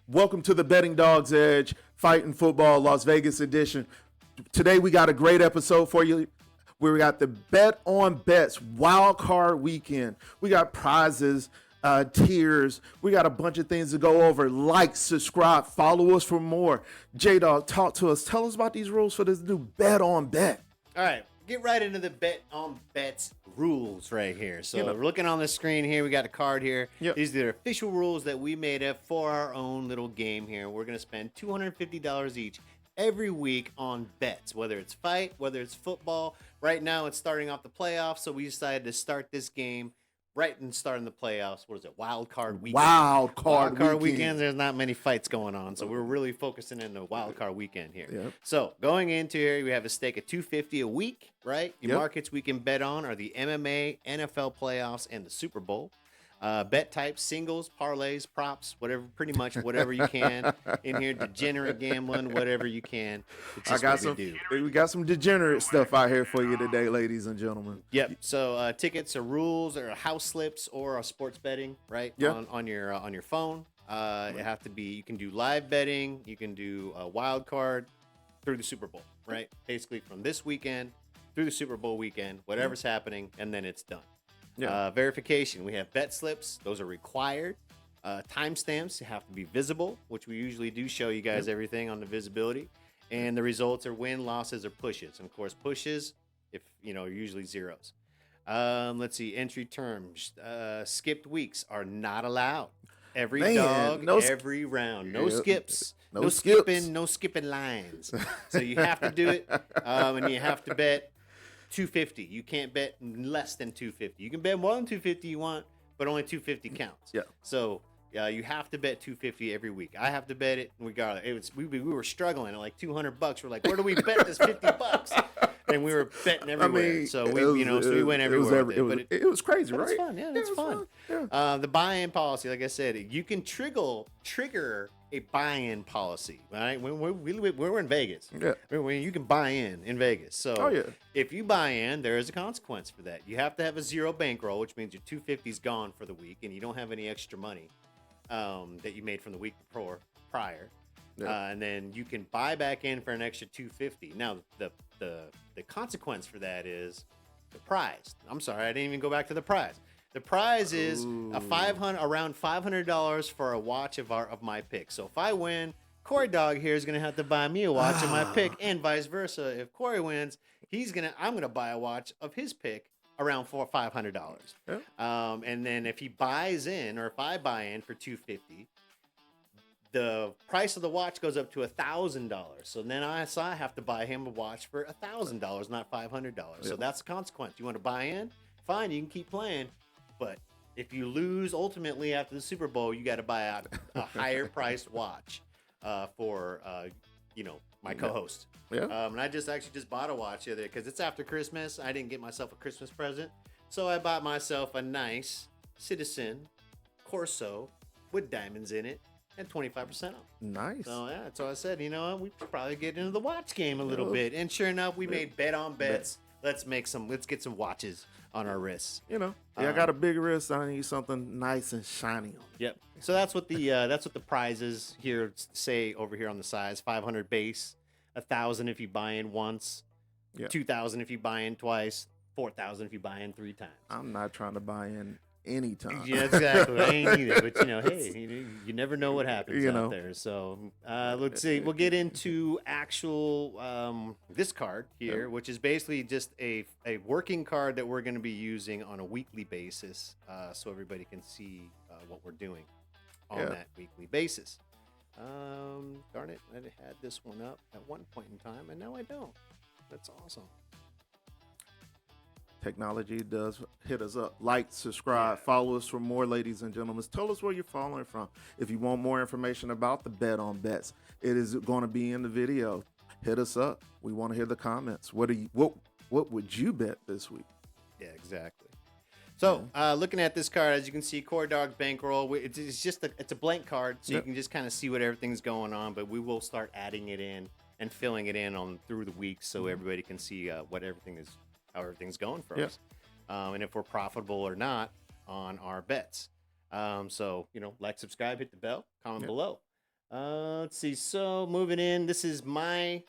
Welcome to the Betting Dog's Edge Fighting Football Las Vegas edition. Today we got a great episode for you. We got the Bet on Bets Wild Card Weekend. We got prizes, tiers. We got a bunch of things to go over. Like, subscribe, follow us for more. J-Dog, talk to us. Tell us about these rules for this new Bet on Bet. All right, get right into the Bet on Bets rules right here. So we're looking on the screen here. We got a card here. Yep. These are the official rules that we made up for our own little game here. We're going to spend $250 each every week on bets, whether it's fight, whether it's football. Right now, it's starting off the playoffs, so we decided to start this game right and starting the playoffs. What is it? Wild card weekend. Wild card weekends. There's not many fights going on, so we're really focusing in the wild card weekend here. Yep. So going into here, we have a stake of $250 a week, right? The markets we can bet on are the MMA, NFL playoffs, and the Super Bowl. Bet types, singles, parlays, props, whatever, pretty much whatever you can in here. Degenerate gambling, whatever you can. It's just we got some degenerate stuff out here for you today, ladies and gentlemen. Yep. So tickets or rules or house slips or sports betting, right? Yep. On your phone. It have to be. You can do live betting. You can do a wild card through the Super Bowl, right? Basically from this weekend through the Super Bowl weekend, whatever's happening, and then it's done. Yeah. Verification. We have bet slips. Those are required. Timestamps have to be visible, which we usually do show you guys everything on the visibility. And the results are win, losses, or pushes. And of course, pushes, if are usually zeros. Let's see. Entry terms. Skipped weeks are not allowed. Every every round. No skips. No skipping. No skipping lines. So you have to do it, and you have to bet $250. You can't bet less than $250. You can bet more than $250 you want, but only $250 counts. Yeah. So you have to bet $250 every week. I have to bet it regardless. We were struggling at like $200. We're like, where do we bet this $50? And we were betting everywhere. So we went everywhere. It was crazy, right? It's fun. Yeah, it's fun. Yeah. The buy-in policy, like I said, you can trigger a buy-in policy, right? We're in Vegas. Yeah. When you can buy in Vegas. So if you buy in, there is a consequence for that. You have to have a zero bankroll, which means your $250 is gone for the week, and you don't have any extra money that you made from the week prior. Yeah. And then you can buy back in for an extra $250. Now the consequence for that is the prize. I'm sorry, I didn't even go back to the prize. The prize is around $500 for a watch of my pick. So if I win, Corey Dawg here is gonna have to buy me a watch of my pick, and vice versa. If Corey wins, I'm gonna buy a watch of his pick around $500. Yeah. And then if he buys in, or if I buy in for $250, the price of the watch goes up to $1,000. So then I have to buy him a watch for $1,000, not $500. Yeah. So that's the consequence. You want to buy in? Fine, you can keep playing. But if you lose ultimately after the Super Bowl, you got to buy a higher priced watch for my co-host. Yeah. And I just bought a watch the other day because it's after Christmas. I didn't get myself a Christmas present, so I bought myself a nice Citizen Corso with diamonds in it and 25% off. Nice. So yeah, so I said, we should probably get into the watch game a little bit. And sure enough, we made bet on bets. Let's get some watches on our wrists. I got a big wrist. I need something nice and shiny on it. Yep. So that's what the prizes here say over here on the size. 500 base, 1,000 if you buy in once, 2,000 if you buy in twice, 4,000 if you buy in 3 times. I'm not trying to buy in anytime. Yeah, exactly. I ain't either. But hey, you never know what happens out there. So let's see. We'll get into actual this card here, which is basically just a working card that we're going to be using on a weekly basis, so everybody can see what we're doing on that weekly basis. Darn it, I had this one up at one point in time, and now I don't. That's awesome. Technology does hit us up. Like, subscribe, follow us for more, ladies and gentlemen. Tell us where you're following from. If you want more information about the Bet on Bets, it is going to be in the video. Hit us up. We want to hear the comments. What would you bet this week? Yeah, exactly. So, looking at this card, as you can see, Corey Dawg's bankroll. It's a blank card, so you can just kind of see what everything's going on. But we will start adding it in and filling it in through the week, so everybody can see how everything's going for us, and if we're profitable or not on our bets. So like, subscribe, hit the bell, comment below. Let's see. So moving in, this is my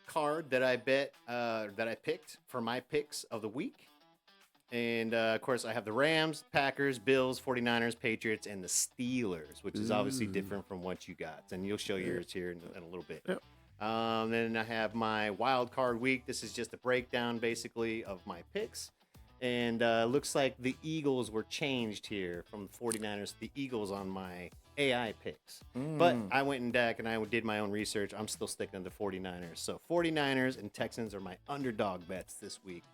card that I picked for my picks of the week. And, of course, I have the Rams, Packers, Bills, 49ers, Patriots, and the Steelers, which is obviously different from what you got. And you'll show yours here in a little bit. Yep. Then I have my wild card week. This is just a breakdown, basically, of my picks. And looks like the Eagles were changed here from the 49ers to the Eagles on my AI picks. But I went back and I did my own research. I'm still sticking to the 49ers. So 49ers and Texans are my underdog bets this week.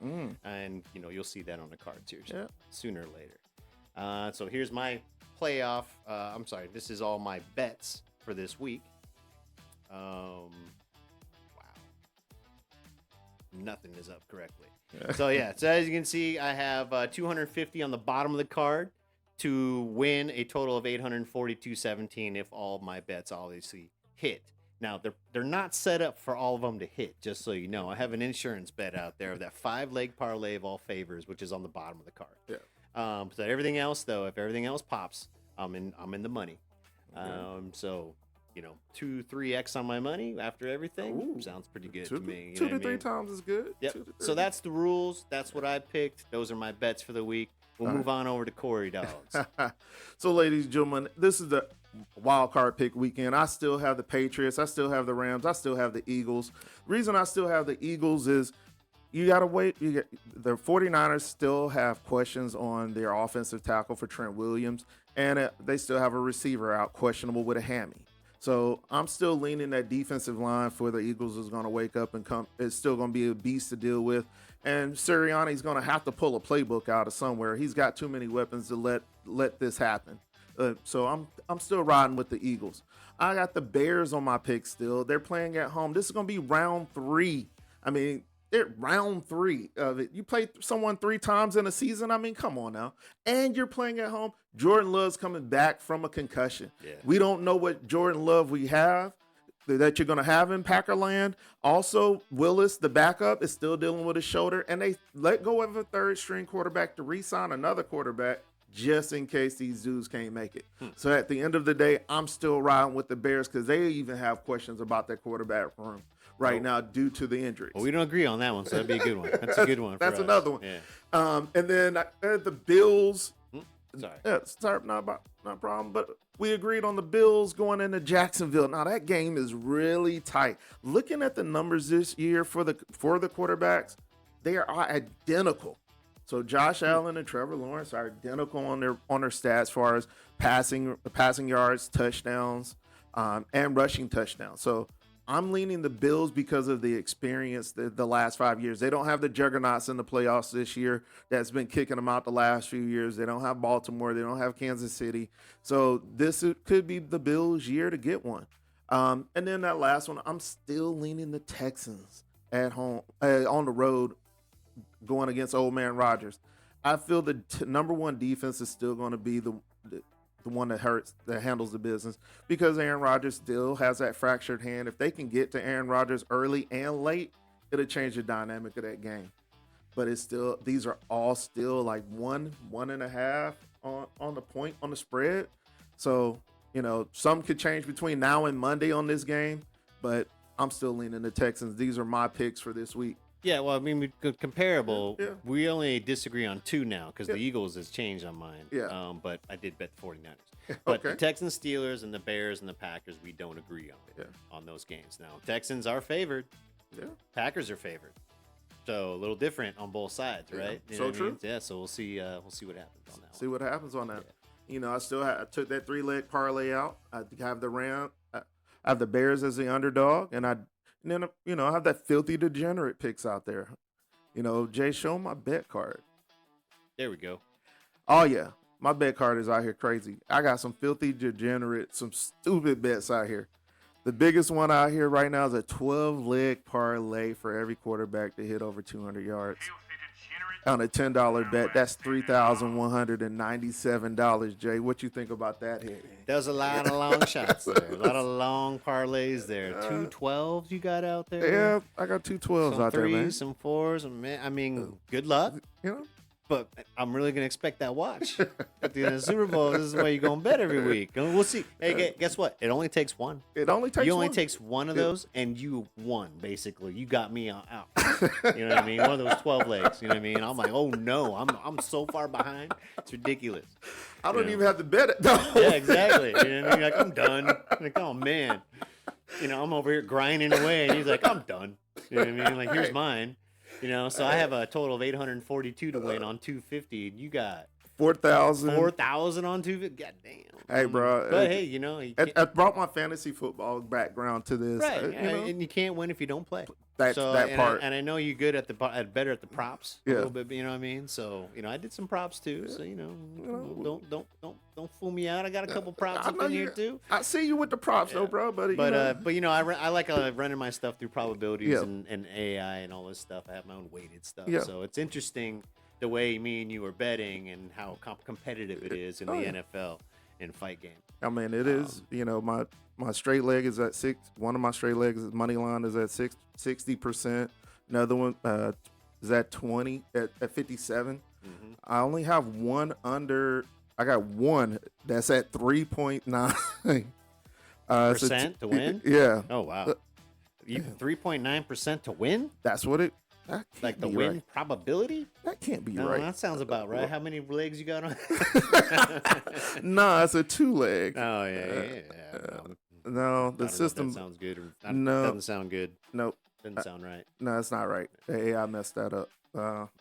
And, you'll see that on the cards here sooner or later. So here's my playoff. This is all my bets for this week. Wow. Nothing is up correctly. So as you can see, I have 250 on the bottom of the card to win a total of 842.17 if all my bets obviously hit. Now they're not set up for all of them to hit, just so you know. I have an insurance bet out there of that 5-leg parlay of all favors, which is on the bottom of the card. Yeah. So everything else though, if everything else pops, I'm in the money. So 2-3x on my money after everything. Ooh. Sounds pretty good to me. 2 to 3 times is good. Yep. So that's the rules. That's what I picked. Those are my bets for the week. We'll move on over to Corey Dogs. So, ladies and gentlemen, this is the wild card pick weekend. I still have the Patriots. I still have the Rams. I still have the Eagles. The reason I still have the Eagles is you got to wait. The 49ers still have questions on their offensive tackle for Trent Williams, and they still have a receiver out questionable with a hammy. So I'm still leaning that defensive line for the Eagles is going to wake up and come. It's still going to be a beast to deal with. And Sirianni's going to have to pull a playbook out of somewhere. He's got too many weapons to let this happen. So I'm still riding with the Eagles. I got the Bears on my pick still. They're playing at home. This is going to be round 3. I mean, they're round 3 of it. You play someone 3 times in a season. I mean, come on now. And you're playing at home. Jordan Love's coming back from a concussion. Yeah. We don't know what Jordan Love we have that you're going to have in Packerland. Also, Willis, the backup, is still dealing with his shoulder. And they let go of a third-string quarterback to re-sign another quarterback just in case these dudes can't make it. So at the end of the day, I'm still riding with the Bears because they even have questions about their quarterback room right now due to the injuries. Well, we don't agree on that one, so that'd be a good one. That's a good one. That's for another one. Yeah. And then the Bills. Sorry. Yeah, sorry, not a problem. But we agreed on the Bills going into Jacksonville. Now that game is really tight. Looking at the numbers this year for the quarterbacks, they are identical. So Josh Allen and Trevor Lawrence are identical on their stats as far as passing yards, touchdowns, and rushing touchdowns. So I'm leaning the Bills because of the experience the last 5 years. They don't have the juggernauts in the playoffs this year that's been kicking them out the last few years. They don't have Baltimore. They don't have Kansas City. So this could be the Bills' year to get one. And then that last one, I'm still leaning the Texans at home, on the road, going against old man Rodgers. I feel the number one defense is still going to be the one that handles the business because Aaron Rodgers still has that fractured hand. If they can get to Aaron Rodgers early and late, it'll change the dynamic of that game. But these are all still like 1.5 on the point on the spread. So, some could change between now and Monday on this game, but I'm still leaning the Texans. These are my picks for this week. Yeah, well, I mean, comparable. Yeah. We only disagree on 2 now because the Eagles has changed on mine. Yeah. But I did bet the 49ers. But the Texans, Steelers, and the Bears and the Packers, we don't agree on those games. Now, Texans are favored. Yeah. Packers are favored. So a little different on both sides, right? You know true. Yeah. So we'll see what happens on that. See what happens on that. Yeah. I took that 3-leg parlay out. I have I have the Bears as the underdog, and then, I have that filthy degenerate picks out there. Jay, show my bet card. There we go. Oh, yeah. My bet card is out here crazy. I got some filthy degenerate, some stupid bets out here. The biggest one out here right now is a 12-leg parlay for every quarterback to hit over 200 yards. On a $10 bet, that's $3,197. Jay, what you think about that hit? There's a lot of long shots there. A lot of long parlays there. 2 12s you got out there? Yeah, I got 2 12s out there, man. Some 4s. I mean, good luck. but I'm really gonna expect that watch at the end of the Super Bowl. This is why you're gonna bet every week. And we'll see. Hey, guess what? It only takes one. It only takes. You only one. takes one of those, and you won. Basically, you got me out. You know what I mean? One of those 12 legs. You know what I mean? I'm like, oh no, I'm so far behind. It's ridiculous. I don't even have to bet it. No. Yeah, exactly. You know what I mean? Like, I'm done. Like, oh man. You know, I'm over here grinding away, and he's like, I'm done. You know what I mean? Like, here's mine. You know, so I have a total of 842 to win on 250, and you got 4,000. 4,000 on 250. God damn. Hey, bro. But hey, you know, I brought my fantasy football background to this. Right, you know? and you can't win if you don't play. That part. And I know you're good better at the props. Yeah. A little bit, you know what I mean? So, you know, I did some props too. So, you know, don't fool me out. I got a couple props up in here too. I see you with the props though, bro. But you know, I like running my stuff through probabilities and AI and all this stuff. I have my own weighted stuff. Yeah. So it's interesting the way me and you are betting and how competitive it is in the NFL in fight game. I mean, it is. You know, my straight leg is at 6. One of my straight legs, money line, is at 60%. Another one is at 20 at 57. Mm-hmm. I only have one under. I got one that's at 3.9 percent to win. Yeah. Oh wow. 3.9% to win. That's what it. Like the win probability? That can't be right. That sounds about right. How many legs you got on? Nah, it's a 2 leg. Oh yeah. No, the system sounds good. No, doesn't sound good. Nope, doesn't sound right. No, it's not right. The AI messed that up.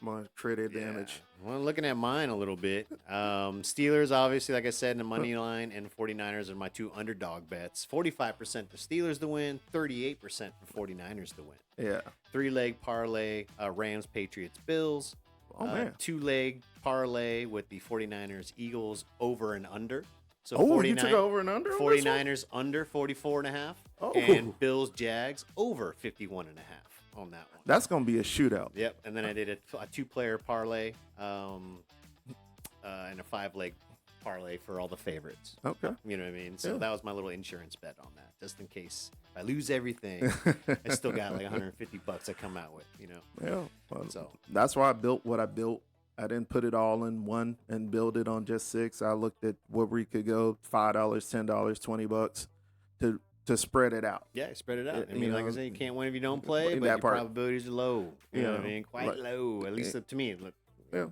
My credit advantage. Well, looking at mine a little bit. Steelers, obviously, like I said, in the money line, and 49ers are my 2 underdog bets. 45% for Steelers to win, 38% for 49ers to win. Yeah. 3-leg parlay, Rams, Patriots, Bills. Oh, man. 2-leg parlay with the 49ers, Eagles over and under. So you took over and under? 49ers under 44.5. Oh. And Bills, Jags over 51.5 on that one. That's going to be a shootout. Yep. And then I did a 2-player parlay and a 5-leg parlay for all the favorites. Okay. You know what I mean? So that was my little insurance bet on that, just in case I lose everything. I still got like $150 I come out with, you know? Yeah. Well, so that's why I built what I built. I didn't put it all in one and build it on just 6. I looked at where we could go, $5, $10, $20 to spread it out. Yeah, spread it out. I mean, like I said, you can't win if you don't play, but your probabilities are low. You know what I mean? Quite low, at least to me. Look,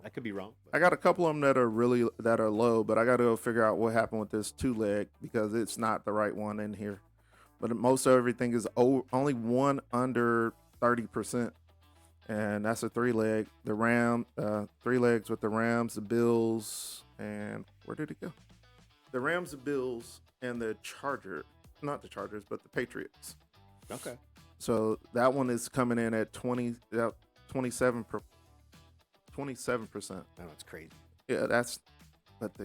I could be wrong. But I got a couple of them that are low, but I got to go figure out what happened with this 2-leg because it's not the right one in here. But most of everything is only one under 30%. And that's a 3-leg. The 3 legs with the Rams, the Bills, and where did it go? The Rams, the Bills, and the Chargers. Not the Chargers, but the Patriots. Okay. So that one is coming in at 27%. Oh, it's crazy. Yeah, it's not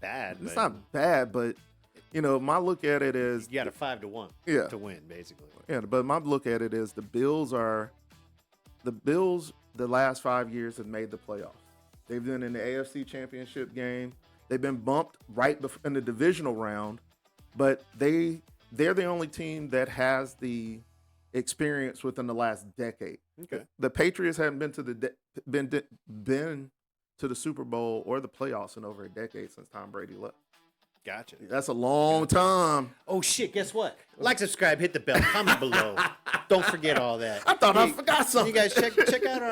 bad. It's not bad, but you know, my look at it is you got a 5 to 1 to win, basically. Yeah, but my look at it is the Bills the last 5 years have made the playoffs. They've been in the AFC Championship game. They've been bumped right in the divisional round, but they're the only team that has the experience within the last decade. Okay. The Patriots haven't been to the Super Bowl or the playoffs in over a decade since Tom Brady left. Gotcha. That's a long time. Oh shit! Guess what? Like, subscribe, hit the bell, comment below. Don't forget all that. I thought I forgot something. You guys check out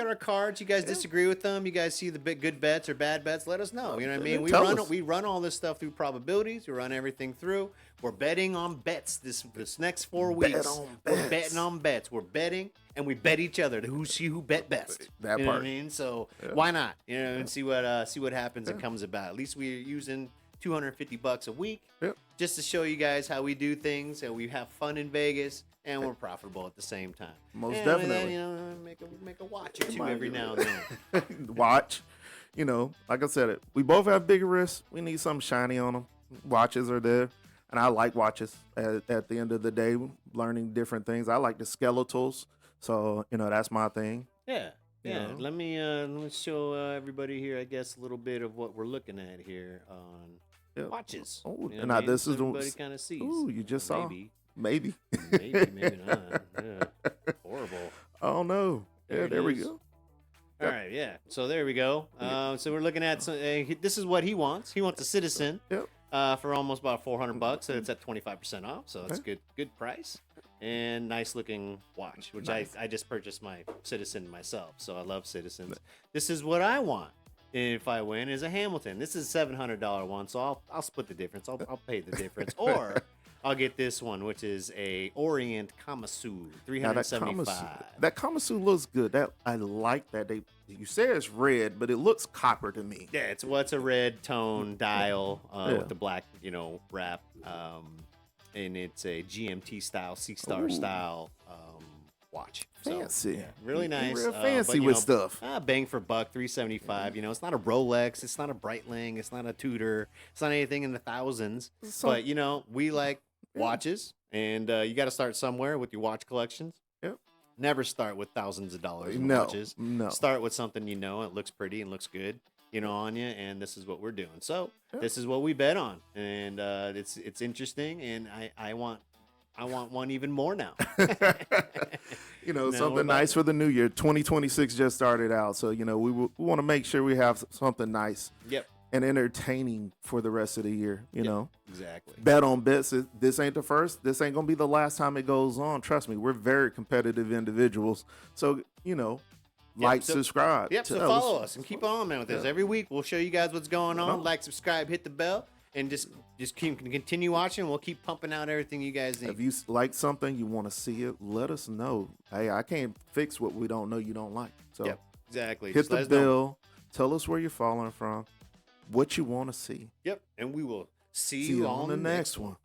our cards. You guys disagree with them? You guys see the good bets or bad bets? Let us know. You know what I mean? We run all this stuff through probabilities. We run everything through. We're betting on bets this next 4 weeks. We're betting on bets. We're betting and we bet each other to who bet best. That you know part. What I mean? So why not? You know, and see what happens and comes about. At least we're using $250 a week just to show you guys how we do things and we have fun in Vegas and we're profitable at the same time. Most definitely. Then, you know, make a watch or two every now and then. Watch. You know, like I said, we both have bigger wrists. We need something shiny on them. Watches are there. And I like watches at the end of the day, learning different things. I like the skeletals. So, you know, that's my thing. Yeah. Yeah, let me show everybody here, I guess, a little bit of what we're looking at here on watches. Oh, you know this is everybody kind of sees. Ooh, you just saw. Maybe not. Yeah. Horrible. Oh no. Yeah, there we go. All right, yeah. So there we go. So we're looking at this is what he wants. He wants a Citizen. Yep. For almost about $400, so it's at 25% off. So it's good price and nice looking watch, which I just purchased my Citizen myself. So I love Citizens. This is what I want. If I win, is a Hamilton. This is a $700 one, so I'll split the difference. I'll pay the difference, or I'll get this one, which is a Orient Kamasu, $375. That Kamasu looks good. That I like that. You say it's red, but it looks copper to me. Yeah, it's a red tone dial with the black, wrap, and it's a GMT style, C-Star style watch. Fancy. So, yeah, really nice. Real fancy with stuff. Bang for buck, $375. It's not a Rolex. It's not a Breitling. It's not a Tudor. It's not anything in the thousands. But, we like watches, and you got to start somewhere with your watch collections. Yep. Never start with thousands of dollars in watches. No. Start with something it looks pretty and looks good, on you, and this is what we're doing. So this is what we bet on, and it's interesting, and I want one even more now. Something nice for the new year. 2026 just started out, so we want to make sure we have something nice. Yep. And entertaining for the rest of the year, know. Exactly. Bet on bets. This ain't the first. This ain't gonna be the last time it goes on. Trust me, we're very competitive individuals. So subscribe. Yep. So follow us and keep on, man, with this. Every week we'll show you guys what's going on. Like, subscribe, hit the bell, and just continue watching. We'll keep pumping out everything you guys need. If you like something, you want to see it, let us know. Hey, I can't fix what we don't know you don't like. So exactly. Hit the bell. Tell us where you're falling from. What you want to see. Yep, and we will see you on the next one.